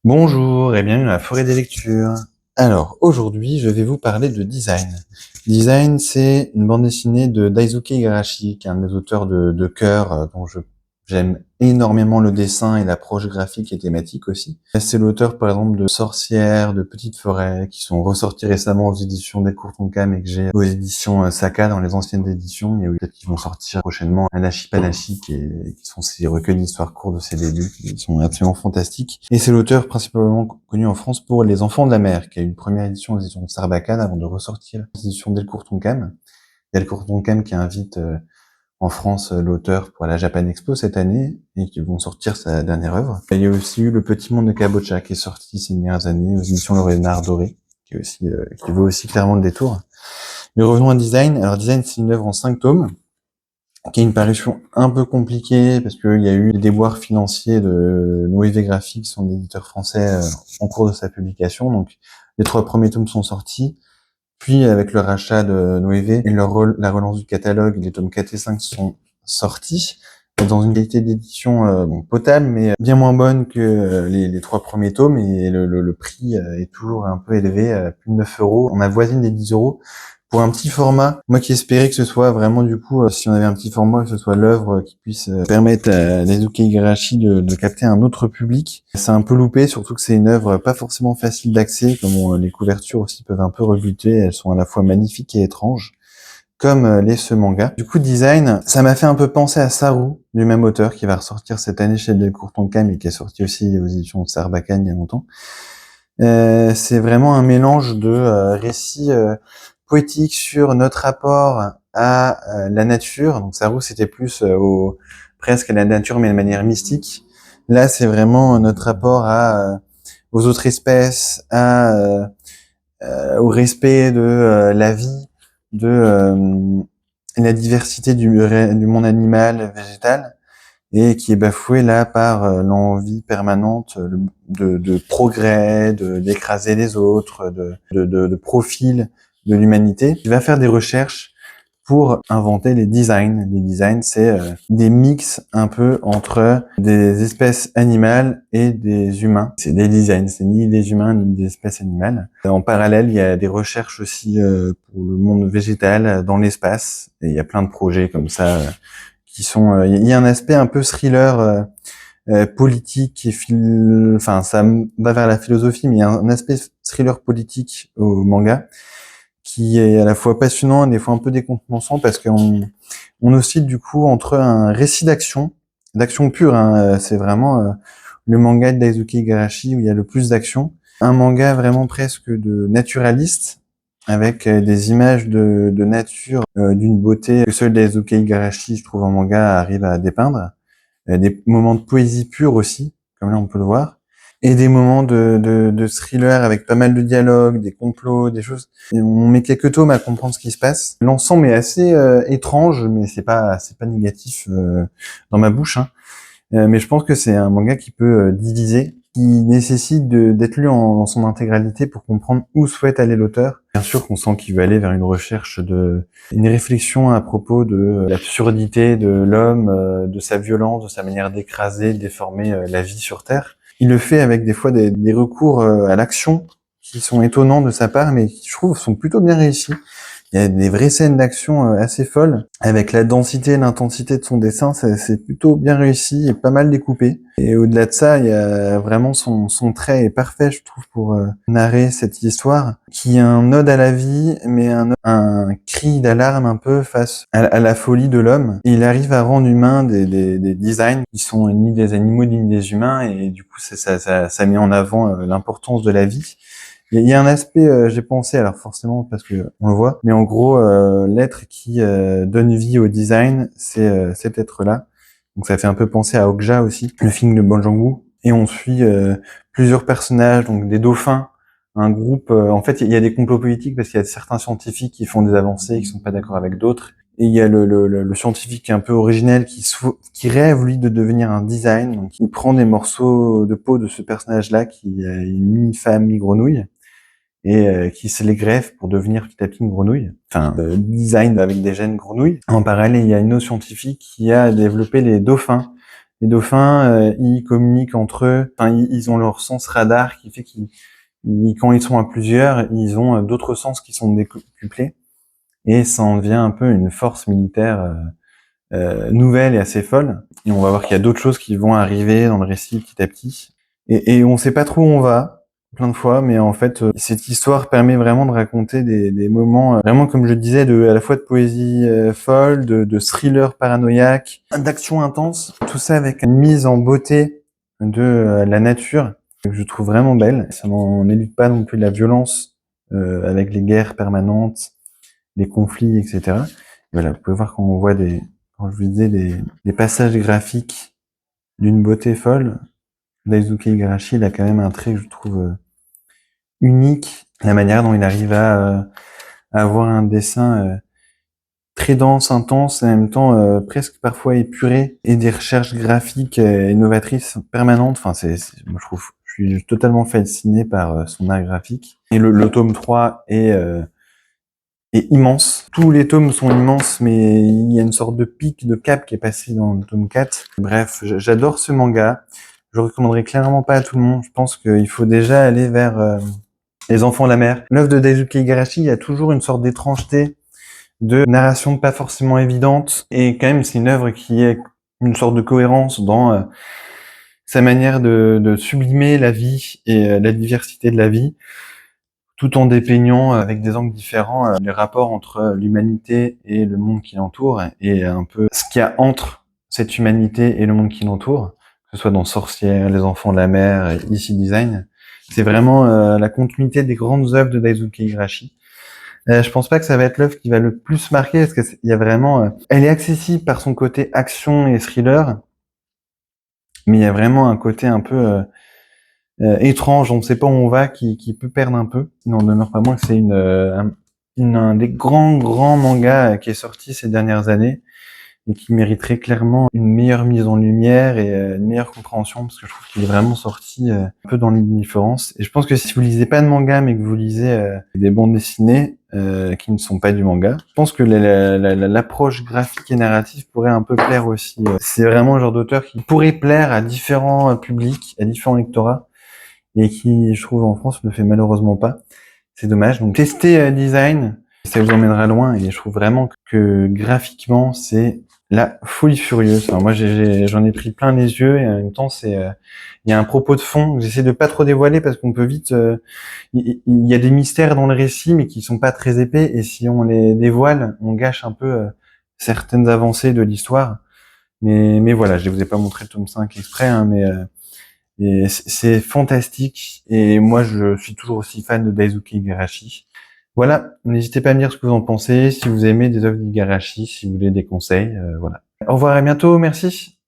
Bonjour et bienvenue dans la forêt des lectures. Alors, aujourd'hui, je vais vous parler de Design. Design, c'est une bande dessinée de Daisuke Igarashi, qui est un des auteurs de Cœur, dont j'aime énormément le dessin et l'approche graphique et thématique aussi. C'est l'auteur, par exemple, de Sorcières, de Petites Forêts, qui sont ressortis récemment aux éditions Delcourt Tonkam et que j'ai aux éditions Saka dans les anciennes éditions. Il y a peut-être qu'ils vont sortir prochainement Anashi Panashi, qui sont ces recueils d'histoires courtes de ses débuts, qui sont absolument fantastiques. Et c'est l'auteur principalement connu en France pour Les Enfants de la Mer, qui a eu une première édition aux éditions Sarbacane avant de ressortir aux éditions Delcourt Tonkam. Delcourt Tonkam qui invite en France l'auteur pour la Japan Expo cette année et qui vont sortir sa dernière œuvre. Il y a aussi eu Le Petit Monde de Kabocha qui est sorti ces dernières années aux éditions Le Renard Doré, qui est aussi qui vaut aussi clairement le détour. Mais revenons à Design. Alors Design, c'est une œuvre en 5 tomes qui est une parution un peu compliquée parce qu'il y a eu des déboires financiers de Noévé Graphiques, son éditeur français, en cours de sa publication. Donc les 3 premiers tomes sont sortis. Puis, avec le rachat de Noévé et la relance du catalogue, les tomes 4 et 5 sont sortis dans une qualité d'édition potable, mais bien moins bonne que les 3 premiers tomes. Et le prix est toujours un peu élevé, plus de 9 euros. On avoisine les 10 euros pour un petit format. Moi qui espérais que ce soit vraiment du coup, si on avait un petit format, que ce soit l'œuvre qui puisse permettre à Daisuke Igarashi de capter un autre public. C'est un peu loupé, surtout que c'est une œuvre pas forcément facile d'accès, comme les couvertures aussi peuvent un peu rebuter. Elles sont à la fois magnifiques et étranges, comme l'est ce manga. Du coup, Design, ça m'a fait un peu penser à Saru, du même auteur, qui va ressortir cette année chez Delcourt Tonkam et qui est sorti aussi aux éditions Sarbacane il y a longtemps. C'est vraiment un mélange de récits poétiques sur notre rapport à la nature. Donc Saru, c'était plus presque à la nature, mais de manière mystique. Là, c'est vraiment notre rapport aux autres espèces, au respect de la vie, de la diversité du monde animal, végétal, et qui est bafoué là par l'envie permanente de progrès, d'écraser les autres, de profil de l'humanité. Il va faire des recherches pour inventer les designs. Les designs, c'est des mix un peu entre des espèces animales et des humains. C'est des designs, c'est ni des humains ni des espèces animales. En parallèle, il y a des recherches aussi pour le monde végétal dans l'espace. Et il y a plein de projets comme ça qui sont. Il y a un aspect un peu thriller politique et enfin ça va vers la philosophie, mais il y a un aspect thriller politique au manga qui est à la fois passionnant et des fois un peu décontenançant parce qu'on oscille du coup entre un récit d'action pure, hein, c'est vraiment le manga de Daisuke Igarashi où il y a le plus d'action, un manga vraiment presque de naturaliste avec des images de nature d'une beauté que seul Daisuke Igarashi, je trouve, en manga arrive à dépeindre, des moments de poésie pure aussi, comme là on peut le voir, et des moments de thriller avec pas mal de dialogues, des complots, des choses. Et on met quelques tomes à comprendre ce qui se passe. L'ensemble est assez étrange, mais c'est pas négatif dans ma bouche, hein. Mais je pense que c'est un manga qui peut diviser, qui nécessite d'être lu dans son intégralité pour comprendre où souhaite aller l'auteur. Bien sûr qu'on sent qu'il veut aller vers une recherche une réflexion à propos de l'absurdité de l'homme, de sa violence, de sa manière d'écraser, de déformer la vie sur Terre. Il le fait avec des fois des recours à l'action qui sont étonnants de sa part, mais qui, je trouve, sont plutôt bien réussis. Il y a des vraies scènes d'action assez folles, avec la densité et l'intensité de son dessin, c'est plutôt bien réussi et pas mal découpé. Et au-delà de ça, il y a vraiment son trait est parfait, je trouve, pour narrer cette histoire, qui est un ode à la vie, mais un cri d'alarme un peu face à la folie de l'homme. Il arrive à rendre humain des designs qui sont ni des animaux ni des humains, et du coup, ça met en avant l'importance de la vie. Il y a un aspect, j'ai pensé, alors forcément parce que on le voit, mais en gros, l'être qui donne vie au design, c'est cet être-là. Donc ça fait un peu penser à Okja aussi, le film de Bong Joon-ho. Et on suit plusieurs personnages, donc des dauphins, un groupe. En fait, il y a des complots politiques parce qu'il y a certains scientifiques qui font des avancées et qui sont pas d'accord avec d'autres. Et il y a le scientifique un peu originel qui rêve lui de devenir un design. Donc il prend des morceaux de peau de ce personnage-là qui est mi-femme, mi-grenouille et qui se les greffe pour devenir petit à petit une grenouille. Enfin, design avec des gènes grenouilles. En parallèle, il y a une autre scientifique qui a développé les dauphins Les dauphins, ils communiquent entre eux. Enfin, ils ont leur sens radar qui fait quand ils sont à plusieurs, ils ont d'autres sens qui sont décuplés. Et ça en devient un peu une force militaire nouvelle et assez folle. Et on va voir qu'il y a d'autres choses qui vont arriver dans le récit petit à petit. Et on sait pas trop où on va, plein de fois, mais en fait, cette histoire permet vraiment de raconter des moments, vraiment comme je disais, à la fois de poésie folle, de thriller paranoïaque, d'action intense, tout ça avec une mise en beauté de la nature que je trouve vraiment belle. Ça n'en élude pas non plus la violence avec les guerres permanentes, les conflits, etc. Et voilà, vous pouvez voir quand on voit quand je vous disais, des passages graphiques d'une beauté folle. Daisuke Igarashi, il a quand même un trait que je trouve unique, la manière dont il arrive à avoir un dessin très dense, intense, et en même temps presque parfois épuré, et des recherches graphiques innovatrices permanentes. Enfin, moi je trouve, je suis totalement fasciné par son art graphique. Et le tome 3 est immense. Tous les tomes sont immenses, mais il y a une sorte de pic, de cap qui est passé dans le tome 4. Bref, j'adore ce manga. Je recommanderais clairement pas à tout le monde. Je pense qu'il faut déjà aller vers Les Enfants de la Mer. L'œuvre de Daisuke Igarashi, il y a toujours une sorte d'étrangeté, de narration pas forcément évidente. Et quand même, c'est une œuvre qui est une sorte de cohérence dans sa manière de sublimer la vie et la diversité de la vie, tout en dépeignant avec des angles différents les rapports entre l'humanité et le monde qui l'entoure, et un peu ce qu'il y a entre cette humanité et le monde qui l'entoure, que ce soit dans Sorcière, Les Enfants de la Mer, Easy Design. C'est vraiment la continuité des grandes œuvres de Daisuke Igarashi. Je pense pas que ça va être l'œuvre qui va le plus marquer, parce que il y a vraiment, elle est accessible par son côté action et thriller, mais il y a vraiment un côté un peu étrange, on ne sait pas où on va, qui peut perdre un peu. Il n'en demeure pas moins que c'est un des grands mangas qui est sorti ces dernières années et qui mériterait clairement une meilleure mise en lumière et une meilleure compréhension, parce que je trouve qu'il est vraiment sorti un peu dans l'indifférence. Et je pense que si vous lisez pas de manga, mais que vous lisez des bandes dessinées qui ne sont pas du manga, je pense que l'approche graphique et narrative pourrait un peu plaire aussi. C'est vraiment le genre d'auteur qui pourrait plaire à différents publics, à différents lectorats, et qui, je trouve, en France, ne le fait malheureusement pas. C'est dommage. Donc, testez Design, ça vous emmènera loin, et je trouve vraiment que graphiquement, c'est la folie furieuse. Alors moi, j'en ai pris plein les yeux, et en même temps, il y a un propos de fond que j'essaie de pas trop dévoiler, parce qu'on peut vite, il y a des mystères dans le récit, mais qui sont pas très épais, et si on les dévoile, on gâche un peu certaines avancées de l'histoire. Mais voilà, je vous ai pas montré le tome 5 exprès, hein, mais et c'est fantastique, et moi je suis toujours aussi fan de Daisuke Igarashi. Voilà, n'hésitez pas à me dire ce que vous en pensez, si vous aimez des œuvres d'Igarashi, si vous voulez des conseils, voilà. Au revoir, à bientôt, merci.